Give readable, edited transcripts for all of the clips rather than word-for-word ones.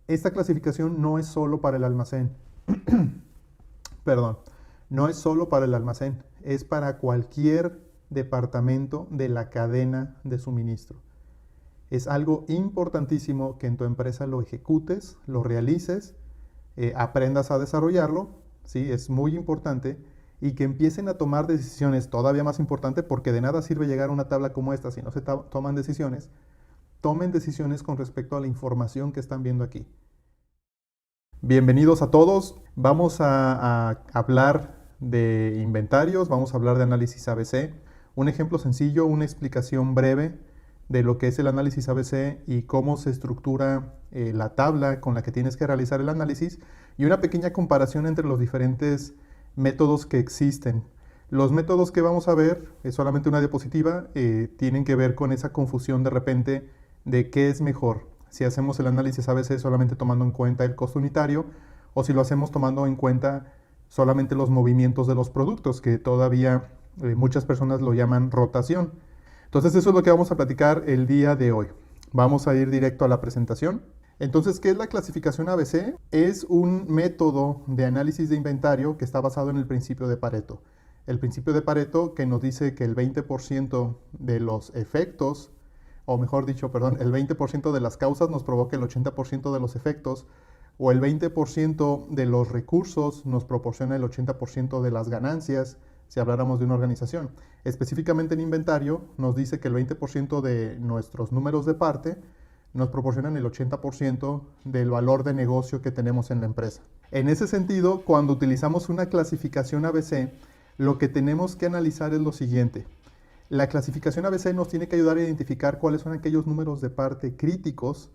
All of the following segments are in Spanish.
Esta clasificación no es solo para el almacén. Perdón, no es solo para el almacén, es para cualquier departamento de la cadena de suministro. Es algo importantísimo que en tu empresa lo ejecutes, lo realices, aprendas a desarrollarlo, ¿sí? Es muy importante, y que empiecen a tomar decisiones todavía más importante, porque de nada sirve llegar a una tabla como esta si no se toman decisiones. Tomen decisiones con respecto a la información que están viendo aquí. Bienvenidos a todos. Vamos a hablar de inventarios, vamos a hablar de análisis ABC. Un ejemplo sencillo, una explicación breve de lo que es el análisis ABC y cómo se estructura la tabla con la que tienes que realizar el análisis, y una pequeña comparación entre los diferentes métodos que existen. Los métodos que vamos a ver, es solamente una diapositiva, tienen que ver con esa confusión de repente de qué es mejor, si hacemos el análisis ABC solamente tomando en cuenta el costo unitario, o si lo hacemos tomando en cuenta solamente los movimientos de los productos, que todavía muchas personas lo llaman rotación. Entonces eso es lo que vamos a platicar el día de hoy. Vamos a ir directo a la presentación. Entonces, ¿qué es la clasificación ABC? Es un método de análisis de inventario que está basado en el principio de Pareto. El principio de Pareto que nos dice que el 20% de los efectos, o mejor dicho, perdón, el 20% de las causas nos provoca el 80% de los efectos, o el 20% de los recursos nos proporciona el 80% de las ganancias, si habláramos de una organización. Específicamente en inventario nos dice que el 20% de nuestros números de parte nos proporcionan el 80% del valor de negocio que tenemos en la empresa. En ese sentido, cuando utilizamos una clasificación ABC, lo que tenemos que analizar es lo siguiente. La clasificación ABC nos tiene que ayudar a identificar cuáles son aquellos números de parte críticos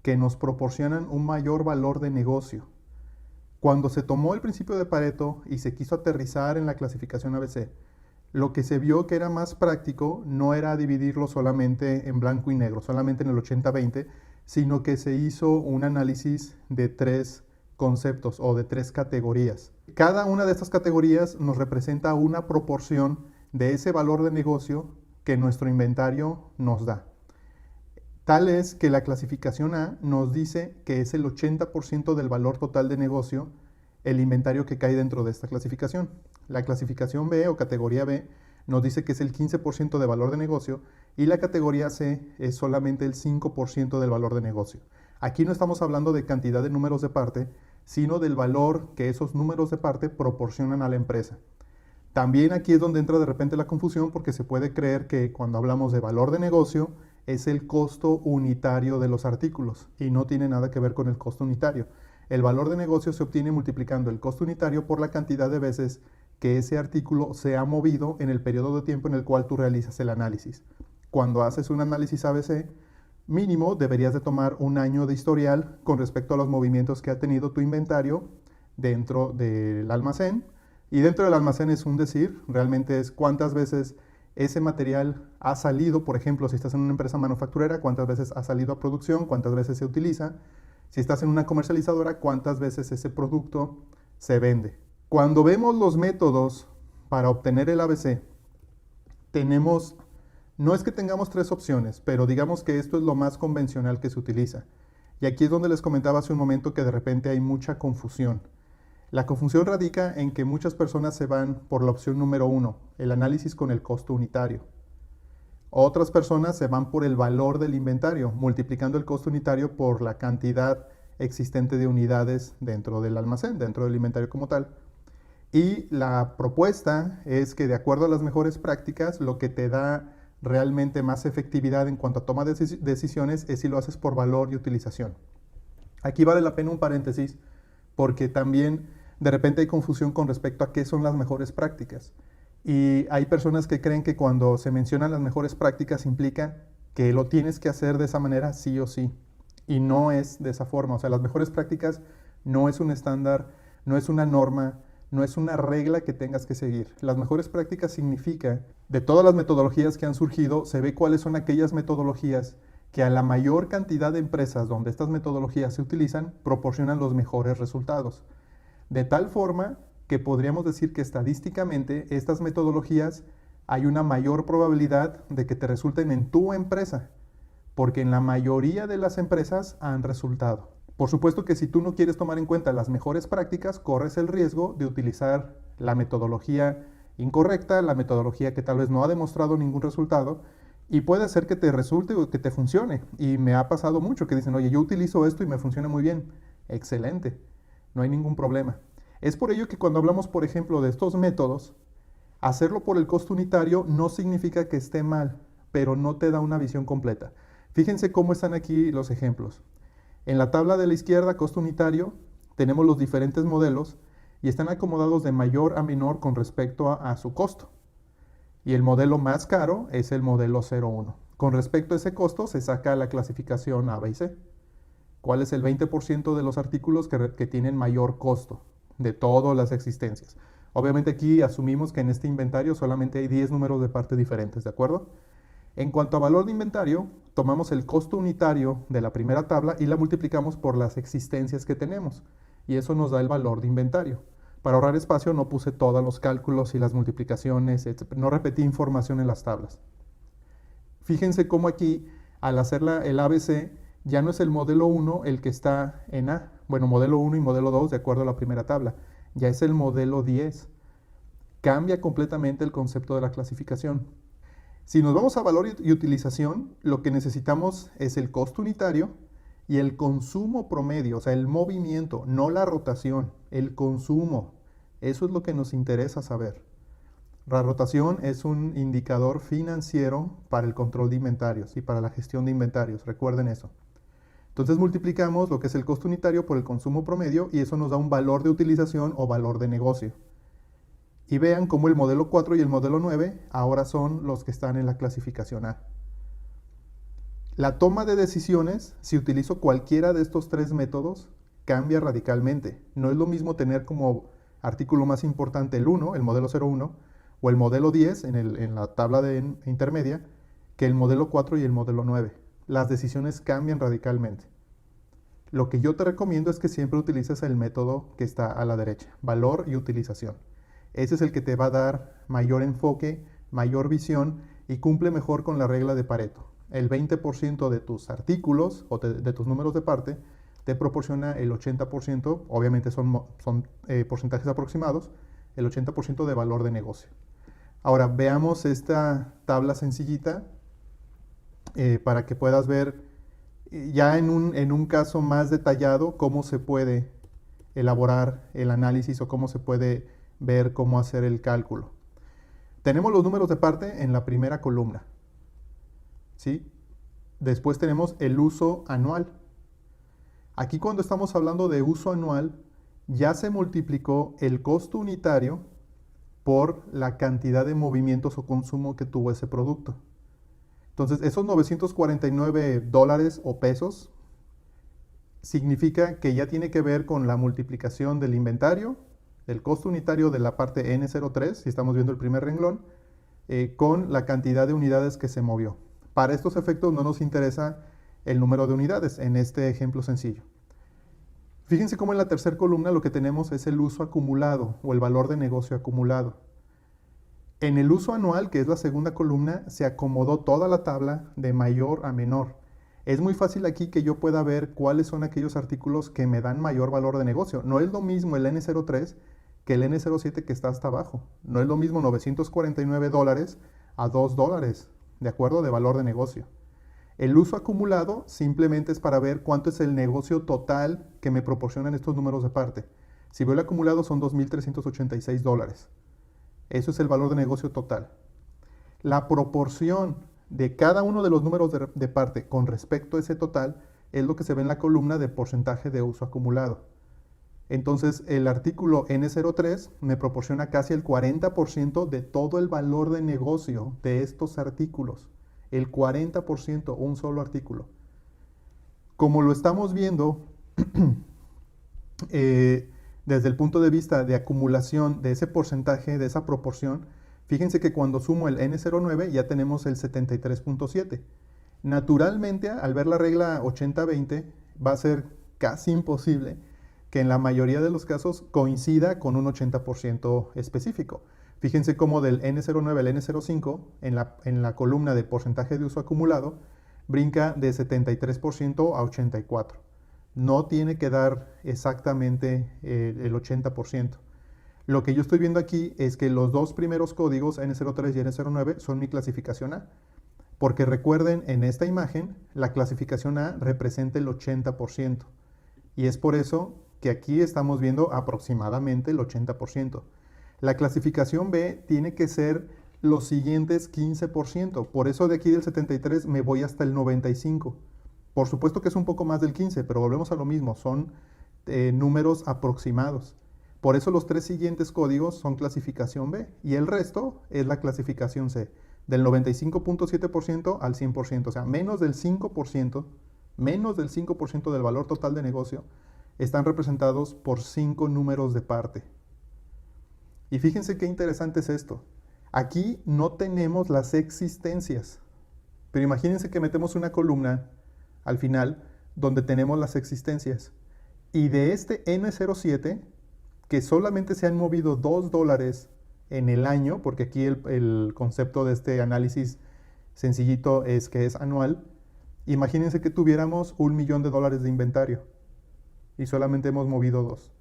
que nos proporcionan un mayor valor de negocio. Cuando se tomó el principio de Pareto y se quiso aterrizar en la clasificación ABC, lo que se vio que era más práctico no era dividirlo solamente en blanco y negro, solamente en el 80-20, sino que se hizo un análisis de 3 conceptos o de 3 categorías. Cada una de estas categorías nos representa una proporción de ese valor de negocio que nuestro inventario nos da. Tal es que la clasificación A nos dice que es el 80% del valor total de negocio el inventario que cae dentro de esta clasificación. La clasificación B o categoría B nos dice que es el 15% de valor de negocio, y la categoría C es solamente el 5% del valor de negocio. Aquí no estamos hablando de cantidad de números de parte, sino del valor que esos números de parte proporcionan a la empresa. También aquí es donde entra de repente la confusión, porque se puede creer que cuando hablamos de valor de negocio es el costo unitario de los artículos, y no tiene nada que ver con el costo unitario. El valor de negocio se obtiene multiplicando el costo unitario por la cantidad de veces que ese artículo se ha movido en el periodo de tiempo en el cual tú realizas el análisis. Cuando haces un análisis ABC, mínimo deberías de tomar un año de historial con respecto a los movimientos que ha tenido tu inventario dentro del almacén. Y dentro del almacén es un decir, realmente es cuántas veces ese material ha salido, por ejemplo, si estás en una empresa manufacturera, cuántas veces ha salido a producción, cuántas veces se utiliza. Si estás en una comercializadora, cuántas veces ese producto se vende. Cuando vemos los métodos para obtener el ABC, tenemos, no es que tengamos 3 opciones, pero digamos que esto es lo más convencional que se utiliza. Y aquí es donde les comentaba hace un momento que de repente hay mucha confusión. La confusión radica en que muchas personas se van por la opción número 1, el análisis con el costo unitario. Otras personas se van por el valor del inventario, multiplicando el costo unitario por la cantidad existente de unidades dentro del almacén, dentro del inventario como tal. Y la propuesta es que, de acuerdo a las mejores prácticas, lo que te da realmente más efectividad en cuanto a toma de decisiones es si lo haces por valor y utilización. Aquí vale la pena un paréntesis, porque también de repente hay confusión con respecto a qué son las mejores prácticas. Y hay personas que creen que cuando se mencionan las mejores prácticas implica que lo tienes que hacer de esa manera sí o sí. Y no es de esa forma. O sea, las mejores prácticas no es un estándar, no es una norma, no es una regla que tengas que seguir. Las mejores prácticas significa, de todas las metodologías que han surgido, se ve cuáles son aquellas metodologías que a la mayor cantidad de empresas donde estas metodologías se utilizan proporcionan los mejores resultados. De tal forma que podríamos decir que estadísticamente estas metodologías hay una mayor probabilidad de que te resulten en tu empresa, porque en la mayoría de las empresas han resultado. Por supuesto que si tú no quieres tomar en cuenta las mejores prácticas, corres el riesgo de utilizar la metodología incorrecta, la metodología que tal vez no ha demostrado ningún resultado, y puede ser que te resulte o que te funcione. Y me ha pasado mucho que dicen, oye, yo utilizo esto y me funciona muy bien. Excelente, no hay ningún problema. Es por ello que cuando hablamos, por ejemplo, de estos métodos, hacerlo por el costo unitario no significa que esté mal, pero no te da una visión completa. Fíjense cómo están aquí los ejemplos. En la tabla de la izquierda, costo unitario, tenemos los diferentes modelos y están acomodados de mayor a menor con respecto a su costo. Y el modelo más caro es el modelo 01. Con respecto a ese costo se saca la clasificación A, B y C. ¿Cuál es el 20% de los artículos que tienen mayor costo de todas las existencias? Obviamente aquí asumimos que en este inventario solamente hay 10 números de parte diferentes, ¿de acuerdo? En cuanto a valor de inventario, tomamos el costo unitario de la primera tabla y la multiplicamos por las existencias que tenemos. Y eso nos da el valor de inventario. Para ahorrar espacio no puse todos los cálculos y las multiplicaciones, etc. No repetí información en las tablas. Fíjense cómo aquí, al hacer el ABC, ya no es el modelo 1 el que está en A. Bueno, modelo 1 y modelo 2 de acuerdo a la primera tabla. Ya es el modelo 10. Cambia completamente el concepto de la clasificación. Si nos vamos a valor y utilización, lo que necesitamos es el costo unitario y el consumo promedio, o sea, el movimiento, no la rotación, el consumo. Eso es lo que nos interesa saber. La rotación es un indicador financiero para el control de inventarios y para la gestión de inventarios, recuerden eso. Entonces multiplicamos lo que es el costo unitario por el consumo promedio y eso nos da un valor de utilización o valor de negocio. Y vean cómo el modelo 4 y el modelo 9 ahora son los que están en la clasificación A. La toma de decisiones, si utilizo cualquiera de estos tres métodos, cambia radicalmente. No es lo mismo tener como artículo más importante el 1, el modelo 01, o el modelo 10 en la tabla intermedia, que el modelo 4 y el modelo 9. Las decisiones cambian radicalmente. Lo que yo te recomiendo es que siempre utilices el método que está a la derecha, valor y utilización. Ese es el que te va a dar mayor enfoque, mayor visión y cumple mejor con la regla de Pareto. El 20% de tus artículos o de tus números de parte te proporciona el 80%, obviamente son porcentajes aproximados, el 80% de valor de negocio. Ahora veamos esta tabla sencillita para que puedas ver ya en un caso más detallado cómo se puede elaborar el análisis o cómo se puede ver cómo hacer el cálculo. Tenemos los números de parte en la primera columna, ¿sí? Después tenemos el uso anual. Aquí cuando estamos hablando de uso anual, ya se multiplicó el costo unitario por la cantidad de movimientos o consumo que tuvo ese producto. Entonces, esos $949 o pesos significa que ya tiene que ver con la multiplicación del inventario, el costo unitario de la parte N03, si estamos viendo el primer renglón, con la cantidad de unidades que se movió. Para estos efectos no nos interesa el número de unidades en este ejemplo sencillo. Fíjense cómo en la tercera columna lo que tenemos es el uso acumulado o el valor de negocio acumulado. En el uso anual, que es la segunda columna, se acomodó toda la tabla de mayor a menor. Es muy fácil aquí que yo pueda ver cuáles son aquellos artículos que me dan mayor valor de negocio. No es lo mismo el N03 que el N07 que está hasta abajo. No es lo mismo $949 a $2, ¿de acuerdo? De valor de negocio. El uso acumulado simplemente es para ver cuánto es el negocio total que me proporcionan estos números de parte. Si veo el acumulado son $2,386. Eso es el valor de negocio total. La proporción de cada uno de los números de parte con respecto a ese total es lo que se ve en la columna de porcentaje de uso acumulado. Entonces, el artículo N03 me proporciona casi el 40% de todo el valor de negocio de estos artículos. El 40%, un solo artículo. Como lo estamos viendo desde el punto de vista de acumulación de ese porcentaje, de esa proporción, fíjense que cuando sumo el N09 ya tenemos el 73.7. Naturalmente, al ver la regla 80-20, va a ser casi imposible que en la mayoría de los casos coincida con un 80% específico. Fíjense cómo del N09 al N05, en la columna de porcentaje de uso acumulado, brinca de 73% a 84%. No tiene que dar exactamente el 80%. Lo que yo estoy viendo aquí es que los dos primeros códigos, N03 y N09, son mi clasificación A. Porque recuerden, en esta imagen, la clasificación A representa el 80%. Y es por eso que aquí estamos viendo aproximadamente el 80%. La clasificación B tiene que ser los siguientes 15%. Por eso de aquí del 73 me voy hasta el 95. Por supuesto que es un poco más del 15, pero volvemos a lo mismo, son números aproximados. Por eso los tres siguientes códigos son clasificación B y el resto es la clasificación C, del 95.7% al 100%, o sea, menos del 5% del valor total de negocio están representados por 5 números de parte. Y fíjense qué interesante es esto. Aquí no tenemos las existencias, pero imagínense que metemos una columna al final donde tenemos las existencias. Y de este N07, que solamente se han movido $2 en el año, porque aquí el concepto de este análisis sencillito es que es anual, imagínense que tuviéramos $1 millón de inventario y solamente hemos movido 2.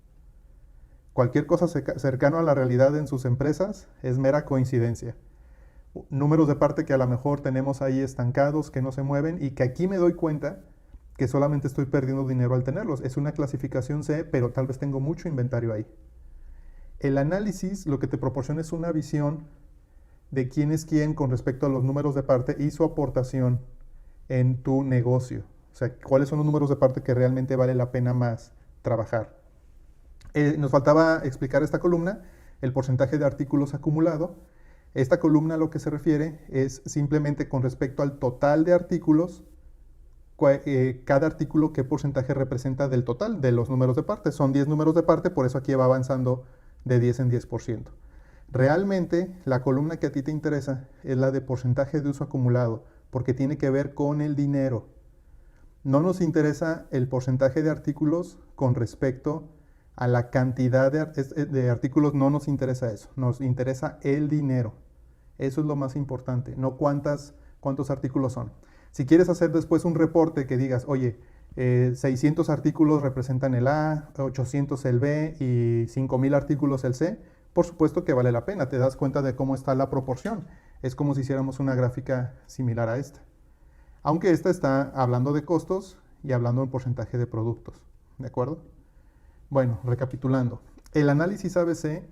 Cualquier cosa cercano a la realidad en sus empresas es mera coincidencia. Números de parte que a lo mejor tenemos ahí estancados, que no se mueven y que aquí me doy cuenta que solamente estoy perdiendo dinero al tenerlos. Es una clasificación C, pero tal vez tengo mucho inventario ahí. El análisis lo que te proporciona es una visión de quién es quién con respecto a los números de parte y su aportación en tu negocio. O sea, cuáles son los números de parte que realmente vale la pena más trabajar. Nos faltaba explicar esta columna, el porcentaje de artículos acumulado. Esta columna a lo que se refiere es simplemente con respecto al total de artículos, cada artículo qué porcentaje representa del total de los números de parte. Son 10 números de parte, por eso aquí va avanzando de 10 en 10%. Realmente la columna que a ti te interesa es la de porcentaje de uso acumulado, porque tiene que ver con el dinero. No nos interesa el porcentaje de artículos con respecto a la cantidad de artículos, no nos interesa eso, nos interesa el dinero. Eso es lo más importante, no cuántos artículos son. Si quieres hacer después un reporte que digas, oye, 600 artículos representan el A, 800 el B y 5000 artículos el C, por supuesto que vale la pena, te das cuenta de cómo está la proporción. Es como si hiciéramos una gráfica similar a esta. Aunque esta está hablando de costos y hablando en porcentaje de productos, ¿de acuerdo? Bueno, recapitulando, el análisis ABC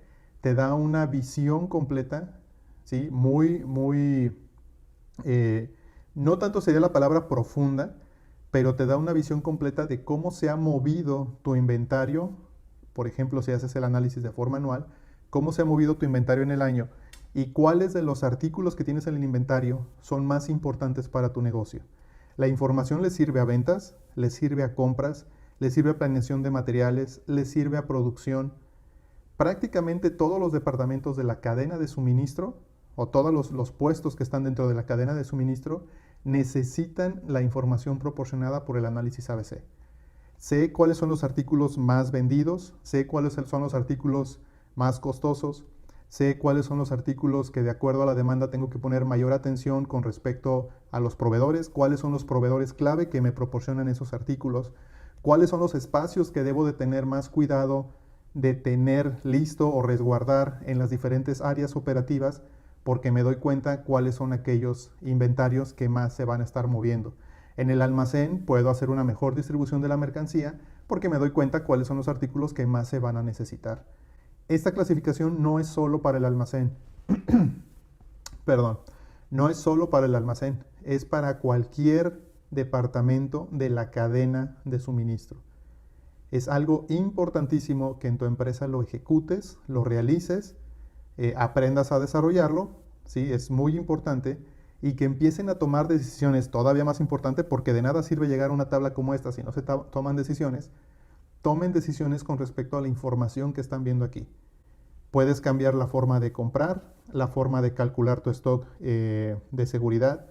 te da una visión completa, ¿sí? No tanto sería la palabra profunda, pero te da una visión completa de cómo se ha movido tu inventario, por ejemplo, si haces el análisis de forma anual, cómo se ha movido tu inventario en el año y cuáles de los artículos que tienes en el inventario son más importantes para tu negocio. La información le sirve a ventas, le sirve a compras, le sirve a planeación de materiales, le sirve a producción. Prácticamente todos los departamentos de la cadena de suministro o todos los puestos que están dentro de la cadena de suministro necesitan la información proporcionada por el análisis ABC. Sé cuáles son los artículos más vendidos, sé cuáles son los artículos más costosos, sé cuáles son los artículos que de acuerdo a la demanda tengo que poner mayor atención con respecto a los proveedores, cuáles son los proveedores clave que me proporcionan esos artículos, cuáles son los espacios que debo de tener más cuidado de tener listo o resguardar en las diferentes áreas operativas, porque me doy cuenta cuáles son aquellos inventarios que más se van a estar moviendo. En el almacén puedo hacer una mejor distribución de la mercancía porque me doy cuenta cuáles son los artículos que más se van a necesitar. Esta clasificación no es solo para el almacén. Perdón, no es solo para el almacén, es para cualquier departamento de la cadena de suministro. Es algo importantísimo que en tu empresa lo ejecutes, lo realices, aprendas a desarrollarlo, ¿sí? Es muy importante, y que empiecen a tomar decisiones todavía más importantes, porque de nada sirve llegar a una tabla como esta si no se toman decisiones. Tomen decisiones con respecto a la información que están viendo aquí. Puedes cambiar la forma de comprar, la forma de calcular tu stock de seguridad,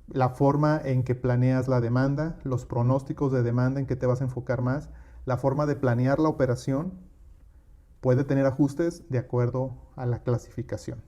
la forma en que planeas la demanda, los pronósticos de demanda en que te vas a enfocar más, la forma de planear la operación puede tener ajustes de acuerdo a la clasificación.